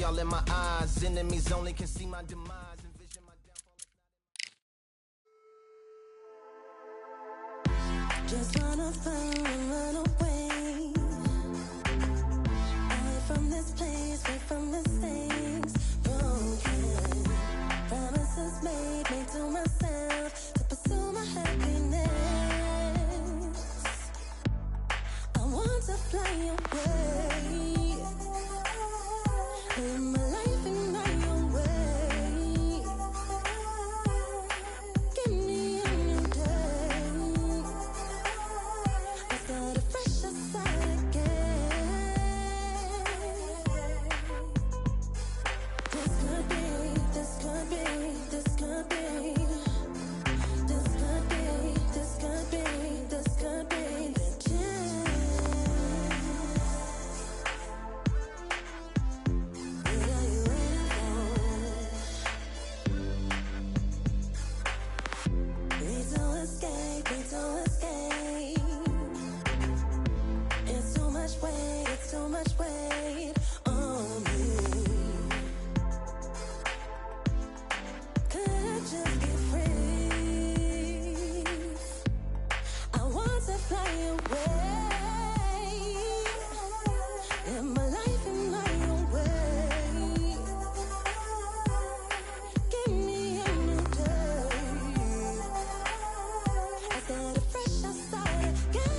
all in my eyes. Enemies only can see my demise. Envision my downfall. Just wanna find and run away. Away from this place, away from mistakes. Broken promises made to myself to pursue my happiness. I want to fly away. Live my life in my own way. Give me a new day. I start a fresh start again. This could be, this could be, this could be. This could be, this could be, this could be the chance. What are you waiting for? Need to escape, need to escape. It's too much weight, it's too much weight on me. Could I just be free? I want to fly away. Live my life in my own way. Give me a new day. I start a fresh, I start again.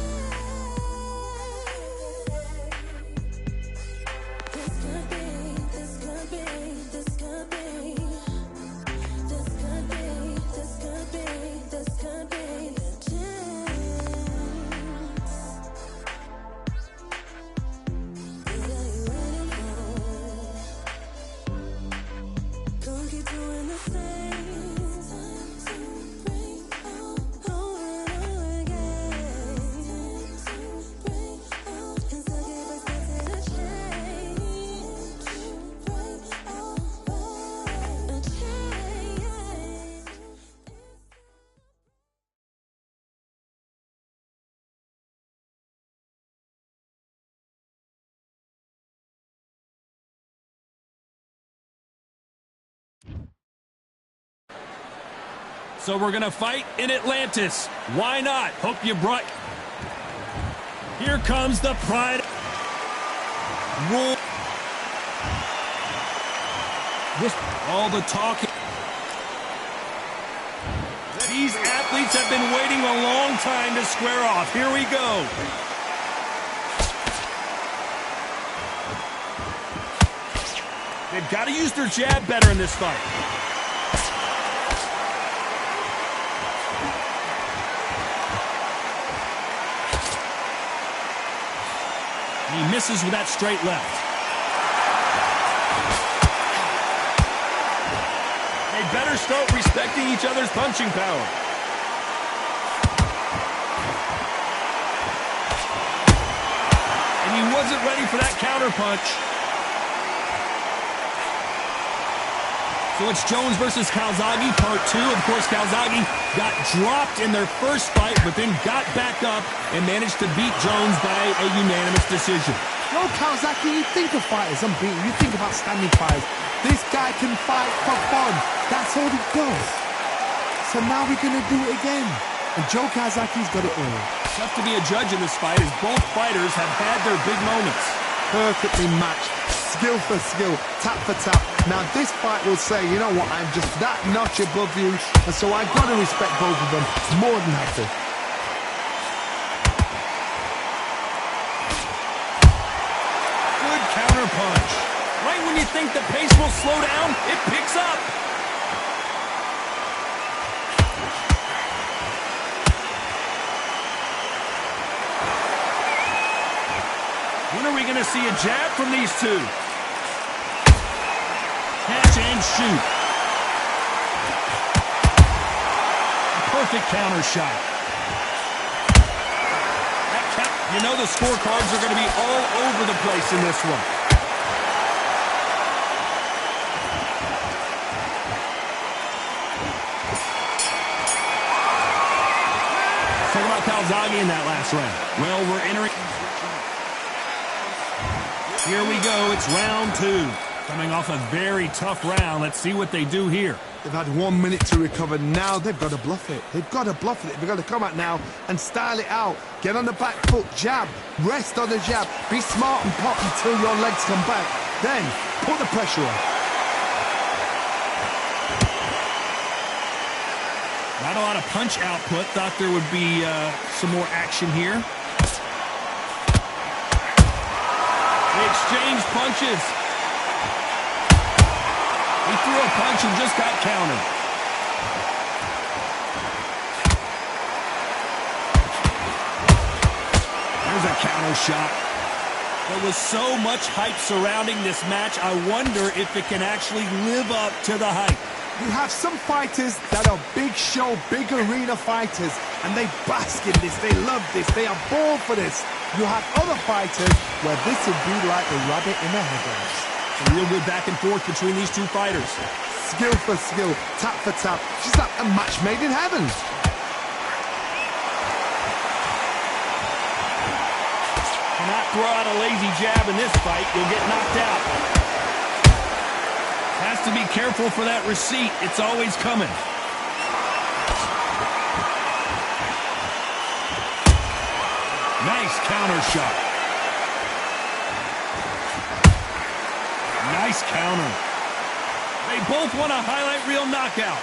This could be, this could be, this could be. This could be, this could be, this could be the chance. What are you waiting for? Don't keep doing the same. Time to break out, over again. Time to break out, 'cause I gave us a change. Break out, a change. So we're going to fight in Atlantis. Why not? Hope you brought... Here comes the pride. Roll. This... All the talking. These athletes have been waiting a long time to square off. Here we go. They've got to use their jab better in this fight. He misses with that straight left. They better start respecting each other's punching power. And he wasn't ready for that counter punch. So it's Jones versus Calzaghe, part 2. Of course, Calzaghe got dropped in their first fight, but then got back up and managed to beat Jones by a unanimous decision. No, Calzaghe, you think of fighters unbeaten. You think about standing fighters. This guy can fight for fun. That's all he does. So now we're going to do it again. And Joe Calzaghe's got it all. Tough to be a judge in this fight, as both fighters have had their big moments. Perfectly matched. Skill for skill, tap for tap. Now this fight will say, you know what, I'm just that notch above you, and so I've got to respect both of them more than happy. Good counter punch. Right when you think the pace will slow down, it picks up. When are we going to see a jab from these two? Catch and shoot. Perfect counter shot. You know the scorecards are going to be all over the place in this one. Talk about Calzaghe in that last round. Well, we're entering... Here we go. It's round 2. Coming off a very tough round, let's see what they do here. They've had 1 minute to recover. Now they've got to bluff it. They've got to bluff it. They've got to come out now and style it out. Get on the back foot, jab, rest on the jab. Be smart and pop until your legs come back. Then put the pressure on. Not a lot of punch output. Thought there would be some more action here. They exchanged punches. He threw a punch and just got countered. There's a counter shot. There was so much hype surrounding this match, I wonder if it can actually live up to the hype. You have some fighters that are big show, big arena fighters, and they bask in this, they love this, they are born for this. You have other fighters where this would be like a rabbit in a headlights. A real good back and forth between these two fighters. Skill for skill, tap for tap. She's like a match made in heaven. Cannot throw out a lazy jab in this fight. You'll get knocked out. Has to be careful for that receipt. It's always coming. Nice counter shot. Nice counter. They both want a highlight reel knockout.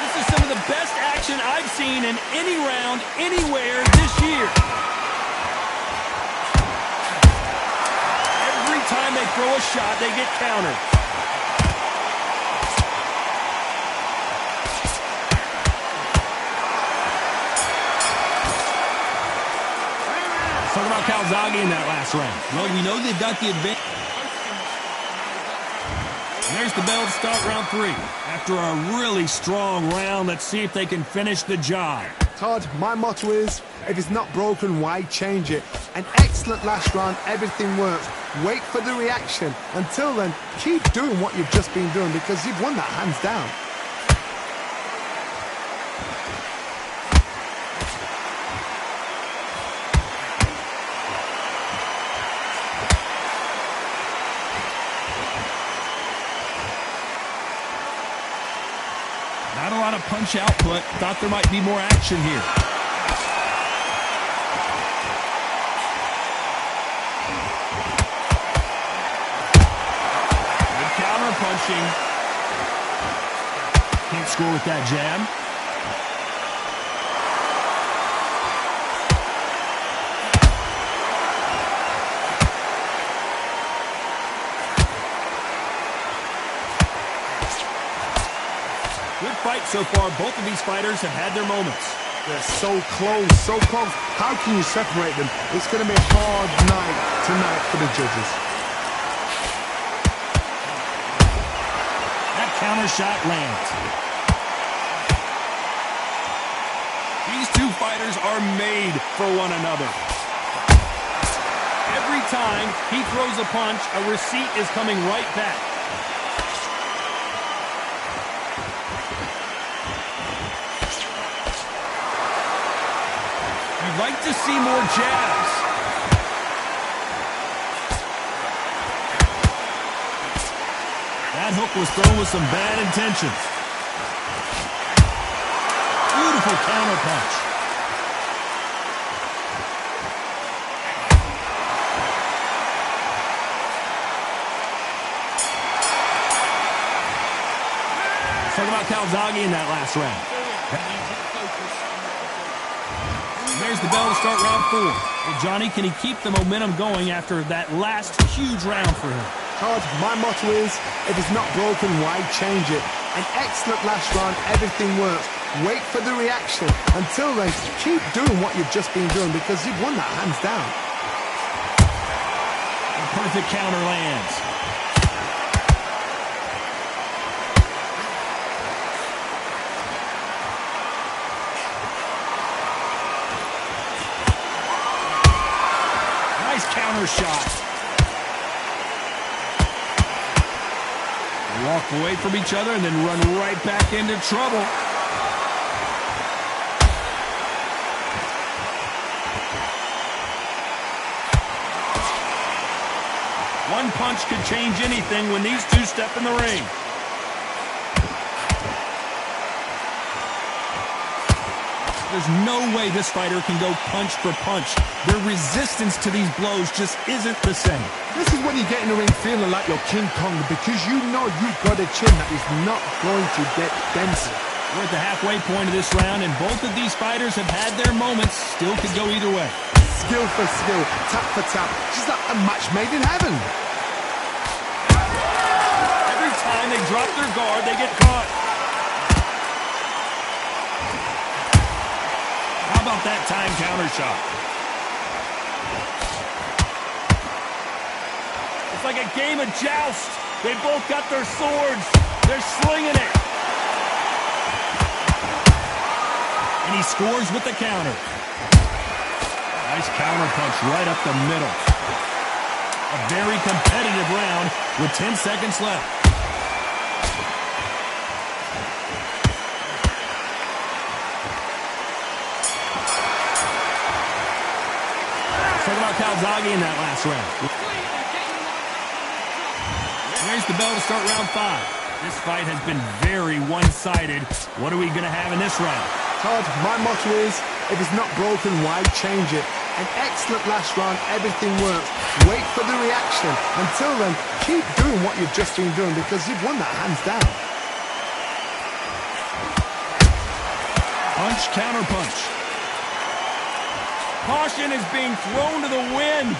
This is some of the best action I've seen in any round, anywhere this year. Every time they throw a shot, they get countered. Talk about Calzaghe in that last round. Well, we know they've got the advantage. There's the bell to start round 3. After a really strong round, let's see if they can finish the job. Todd, my motto is, if it's not broken, why change it? An excellent last round, everything works. Wait for the reaction. Until then, keep doing what you've just been doing because you've won that hands down. Not a lot of punch output. Thought there might be more action here. Good counter punching. Can't score with that jab. Good fight so far. Both of these fighters have had their moments. They're so close, so close. How can you separate them? It's going to be a hard night tonight for the judges. That counter shot lands. These two fighters are made for one another. Every time he throws a punch, a receipt is coming right back. You'd like to see more jabs. That hook was thrown with some bad intentions. Beautiful counter punch. Let's talk about Calzaghe in that last round. There's the bell to start round 4. Well, Johnny, can he keep the momentum going after that last huge round for him? Todd, my motto is, if it's not broken, why change it? An excellent last round, everything works. Wait for the reaction. Until then, keep doing what you've just been doing because you've won that hands down. A perfect counter lands. Nice counter shot. They walk away from each other and then run right back into trouble. One punch could change anything when these two step in the ring. There's no way this fighter can go punch for punch. Their resistance to these blows just isn't the same. This is when you get in the ring feeling like you're King Kong because you know you've got a chin that is not going to get dented. We're at the halfway point of this round, and both of these fighters have had their moments. Still could go either way. Skill for skill, tap for tap. Just like a match made in heaven. Every time they drop their guard, they get caught. How about that time counter shot? It's like a game of joust. They both got their swords. They're slinging it. And he scores with the counter. Nice counter punch right up the middle. A very competitive round with 10 seconds left. Let's talk about Calzaghe in that last round. Raise the bell to start round 5. This fight has been very one-sided. What are we going to have in this round? Todd, my motto is, if it's not broken, why change it? An excellent last round, everything works. Wait for the reaction. Until then, keep doing what you've just been doing because you've won that hands down. Punch, counter punch. Caution is being thrown to the wind.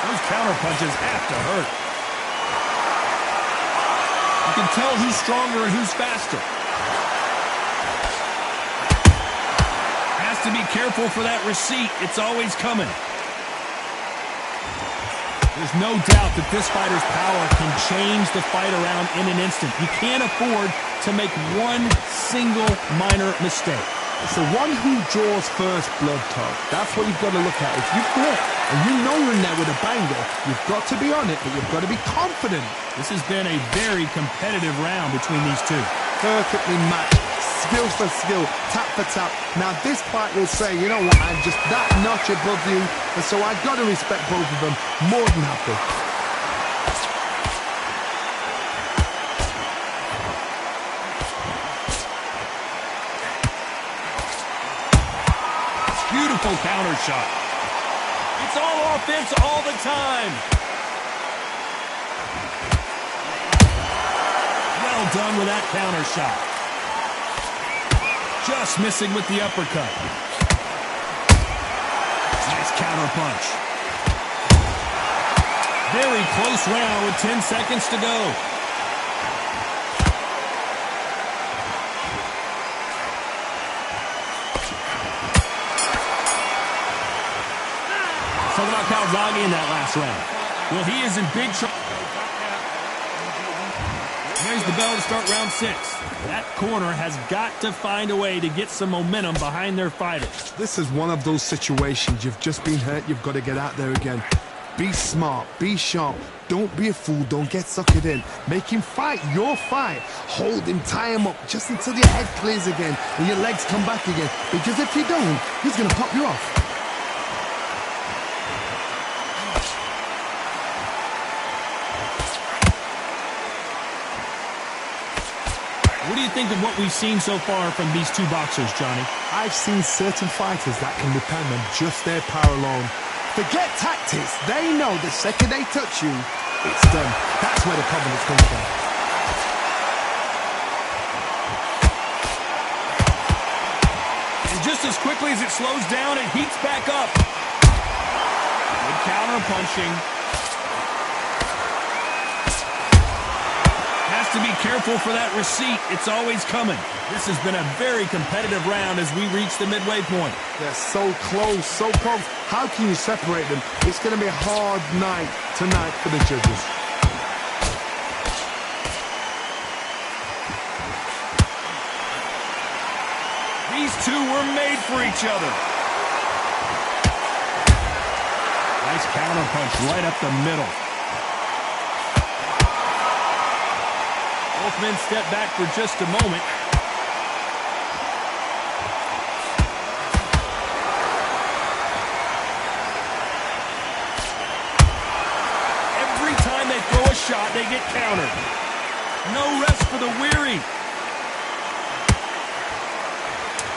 Those counter punches have to hurt. You can tell who's stronger and who's faster. Has to be careful for that receipt. It's always coming. There's no doubt that this fighter's power can change the fight around in an instant. You can't afford to make one single minor mistake. It's the one who draws first blood, Todd. That's what you've got to look at. If you've hit and you know you're in there with a banger, you've got to be on it, but you've got to be confident. This has been a very competitive round between these two. Perfectly matched. Skill for skill, tap for tap. Now this fight will say, you know what, I'm just that notch above you, and so I've got to respect both of them. More than happy. Beautiful counter shot. It's all offense all the time. Well done with that counter shot. Just missing with the uppercut. Nice counter punch. Very close round with 10 seconds to go. Talk about Calzaghe in that last round. Well, he is in big trouble. Here's the bell to start round 6. That corner has got to find a way to get some momentum behind their fighters. This is one of those situations. You've just been hurt. You've got to get out there again. Be smart. Be sharp. Don't be a fool. Don't get suckered in. Make him fight your fight. Hold him. Tie him up just until your head clears again and your legs come back again. Because if you don't, he's going to pop you off. What do you think of what we've seen so far from these two boxers, Johnny? I've seen certain fighters that can depend on just their power alone. Forget tactics. They know the second they touch you, it's done. That's where the confidence comes from. And just as quickly as it slows down, it heats back up. Good counter punching. Has to be careful for that receipt. It's always coming. This has been a very competitive round as we reach the midway point. They're so close, so close. How can you separate them? It's going to be a hard night tonight for the judges. These two were made for each other. Nice counter punch right up the middle. Both men step back for just a moment. get countered. No rest for the weary.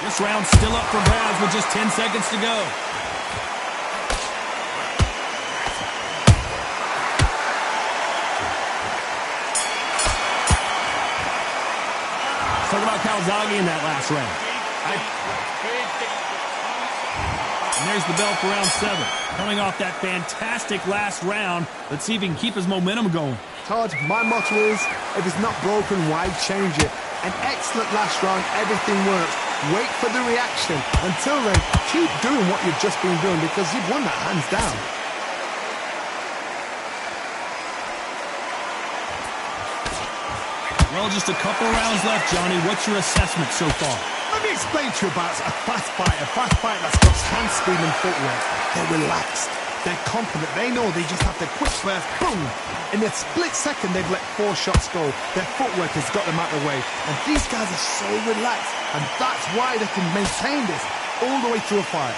This round's still up for grabs with just 10 seconds to go. Let's talk about Calzaghe in that last round. And there's the bell for round 7. Coming off that fantastic last round, let's see if he can keep his momentum going. Todd, my motto is, if it's not broken, why change it? An excellent last round, everything works. Wait for the reaction. Until then, keep doing what you've just been doing because you've won that hands down. Well, just a couple rounds left, Johnny. What's your assessment so far? Let me explain to you about a fast fight that's got hand speed and footwork. They're relaxed. They're confident. They know they just have to quick burst, boom! In a split second, they've let 4 shots go. Their footwork has got them out of the way. And these guys are so relaxed. And that's why they can maintain this all the way through a fight.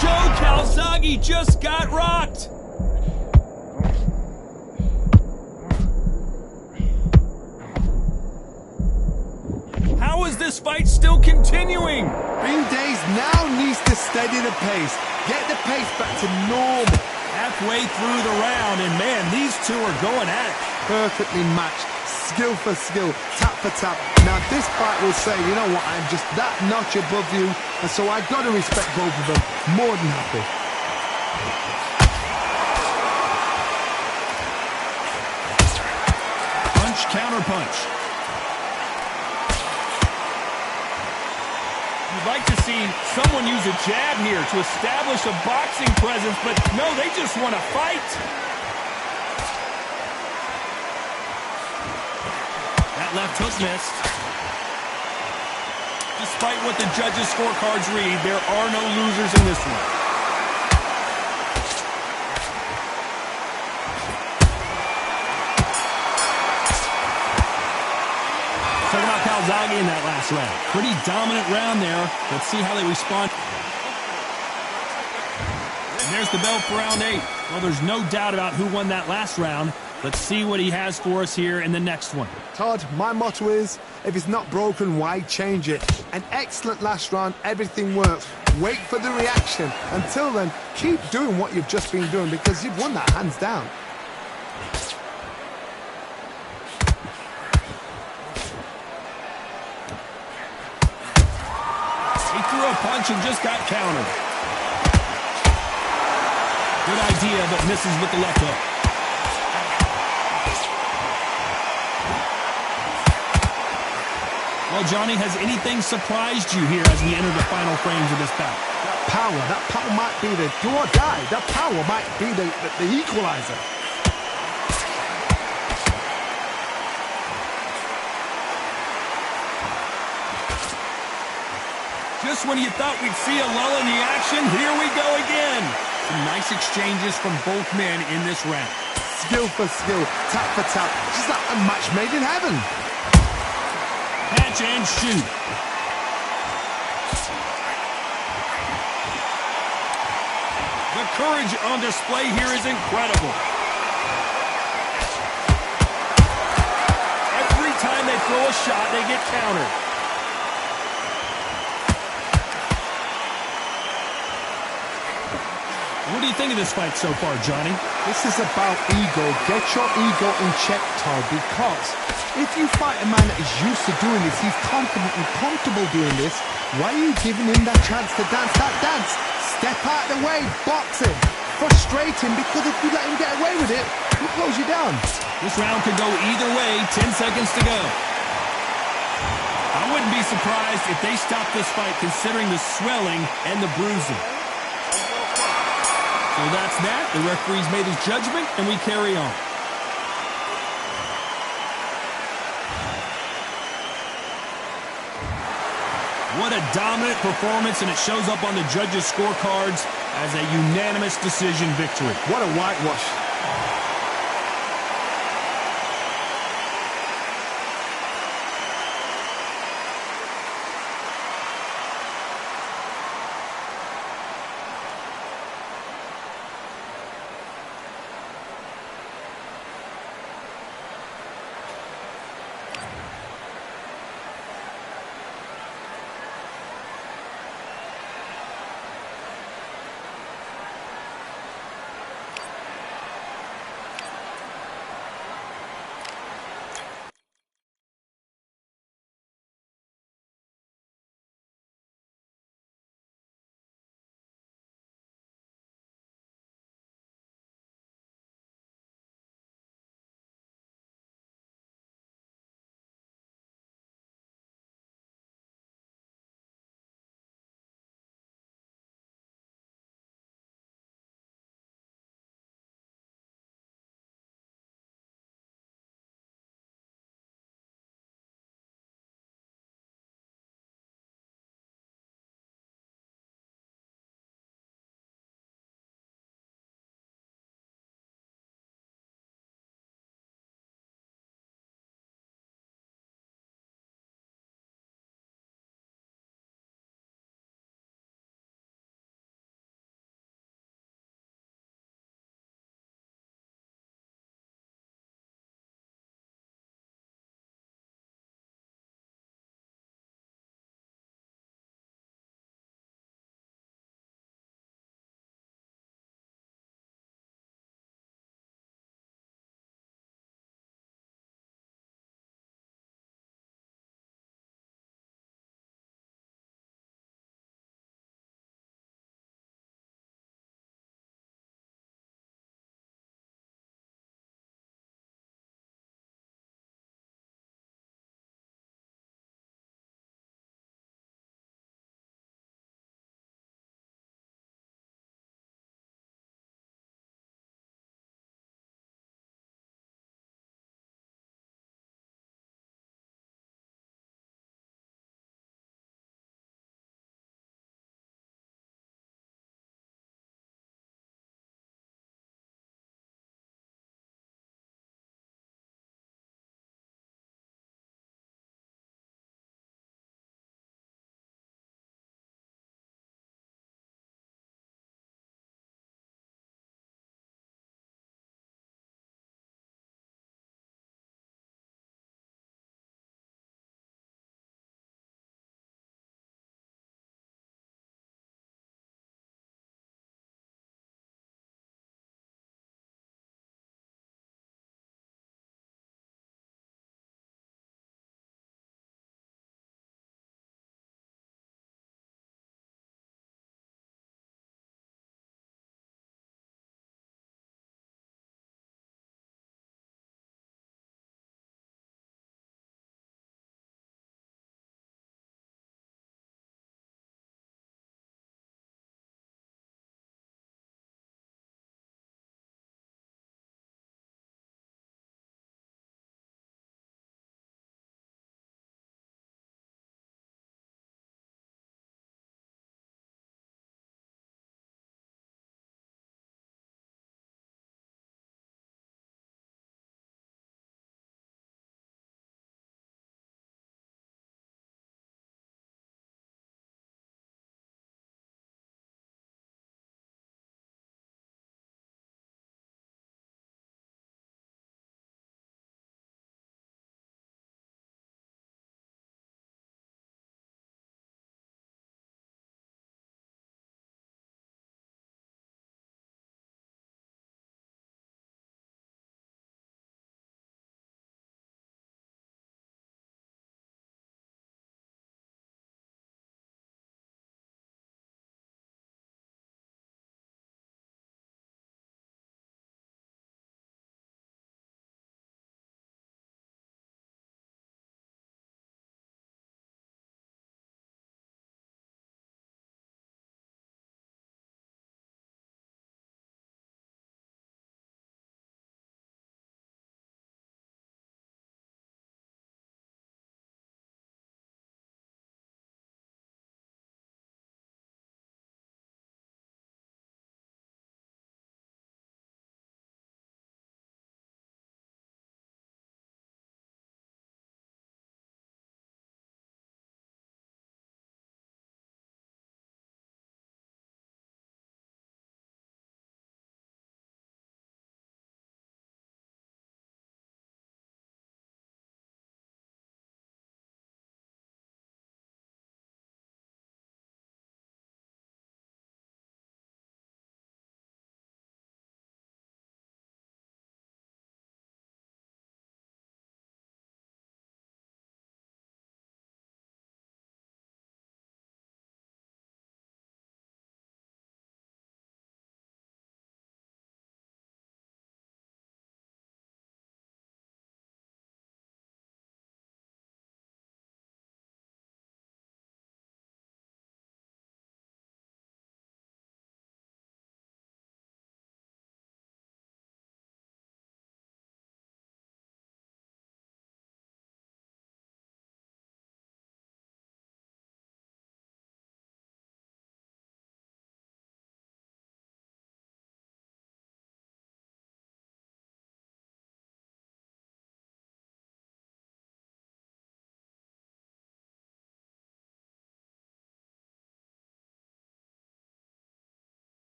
Joe Calzaghe just got rocked. How is this fight still continuing? Days now needs to steady the pace. Get the pace back to normal. Halfway through the round, and man, these two are going at it. Perfectly matched. Skill for skill. Tap for tap. Now this fight will say, you know what, I'm just that notch above you. And so I got to respect both of them. More than happy. Punch, counter punch. You'd like to see someone use a jab here to establish a boxing presence, but no, they just want to fight. That left hook missed. Despite what the judges' scorecards read, there are no losers in this one. Talking about Calzaghe in that last round. Pretty dominant round there. Let's see how they respond. And there's the bell for round 8. Well, there's no doubt about who won that last round. Let's see what he has for us here in the next one. Todd, my motto is, if it's not broken, why change it? An excellent last round, everything works. Wait for the reaction. Until then, keep doing what you've just been doing because you've won that hands down. Threw a punch and just got countered. Good idea, but misses with the left hook. Well, Johnny, has anything surprised you here as we enter the final frames of this bout? That power might be the do or die. That power might be the equalizer. Just when you thought we'd see a lull in the action, here we go again. Some nice exchanges from both men in this round. Skill for skill, tap for tap. Just like a match made in heaven. Catch and shoot. The courage on display here is incredible. Every time they throw a shot, they get countered. What do you think of this fight so far, Johnny? This is about ego. Get your ego in check, Todd, because if you fight a man that is used to doing this, he's confident and comfortable doing this, why are you giving him that chance to dance that dance? Step out of the way, box him, frustrate him, because if you let him get away with it, he'll close you down. This round could go either way, 10 seconds to go. I wouldn't be surprised if they stop this fight considering the swelling and the bruising. So that's that. The referee's made his judgment, and we carry on. What a dominant performance, and it shows up on the judges' scorecards as a unanimous decision victory. What a whitewash.